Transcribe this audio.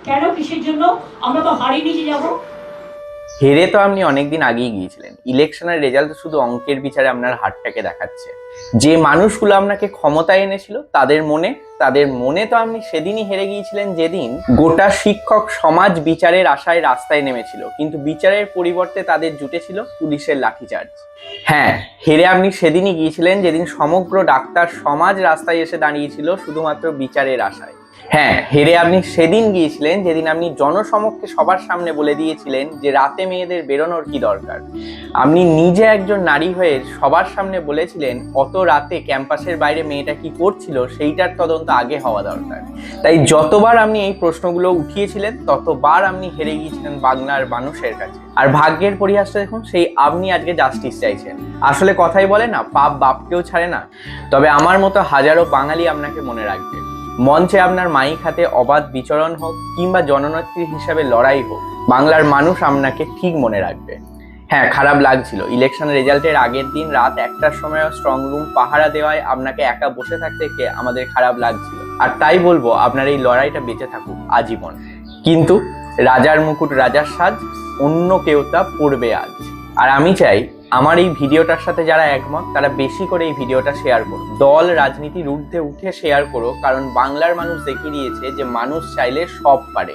কেন, কিসের জন্য? আমরা তো হারিয়ে নিচে যাবো। হেরে তো আপনি অনেকদিন আগেই গিয়েছিলেন। ইলেকশনের রেজাল্ট শুধু অঙ্কের বিচারে আপনার হারটাকে দেখাচ্ছে। যে মানুষগুলো আপনাকে ক্ষমতায় এনেছিল তাদের মনে তো আপনি সেদিনই হেরে গিয়েছিলেন, যেদিন গোটা শিক্ষক সমাজ বিচারের আশায় রাস্তায় নেমেছিল, কিন্তু বিচারের পরিবর্তে তাদের জুটেছিল পুলিশের লাঠিচার্জ। হ্যাঁ, হেরে আপনি সেদিনই গিয়েছিলেন যেদিন সমগ্র ডাক্তার সমাজ রাস্তায় এসে দাঁড়িয়েছিল শুধুমাত্র বিচারের আশায়। হ্যাঁ, হেরে আপনি সেদিন গিয়েছিলেন যেদিন আপনি জনসমক্ষে সবার সামনে বলে দিয়েছিলেন যে রাতে মেয়েদের বেরোনোর কি দরকার। আপনি নিজে একজন নারী হয়ে সবার সামনে বলেছিলেন অত রাতে ক্যাম্পাসের বাইরে মেয়েটা কি করছিল সেইটার তদন্ত আগে হওয়া দরকার। তাই যতবার আপনি এই প্রশ্নগুলো উঠিয়েছিলেন ততবার আপনি হেরে গিয়েছিলেন বাংলার মানুষের কাছে। আর ভাগ্যের পরিহাসটা দেখুন, সেই আপনি আজকে জাস্টিস চাইছেন। আসলে কথাই বলে না, পাপ বাপকেও ছাড়ে না। তবে আমার মতো হাজারো বাঙালি আপনাকে মনে রাখবে। মঞ্চে আপনার মাইক হাতে অবাধ বিচরণ হোক কিংবা জননেত্রী হিসাবে লড়াই হোক, বাংলার মানুষ আপনাকে ঠিক মনে রাখবে। হ্যাঁ, খারাপ লাগছিল ইলেকশন রেজাল্টের আগের দিন রাত 1টার সময় স্ট্রং রুম পাহারা দেওয়ায় আপনাকে একা বসে থাকতে দেখে আমাদের খারাপ লাগছিল। আর তাই বলবো, আপনার এই লড়াইটা বেঁচে থাকুক আজীবন। কিন্তু রাজার মুকুট রাজার সাজ, অন্য কেউ তা পড়বে আজ। আর আমি চাই আমার এই ভিডিওটার সাথে যারা একমত তারা বেশি করে এই ভিডিওটা শেয়ার করো, দল রাজনীতির ঊর্ধ্বে উঠে শেয়ার করো, কারণ বাংলার মানুষ দেখিয়ে দিয়েছে যে মানুষ চাইলে সব পারে।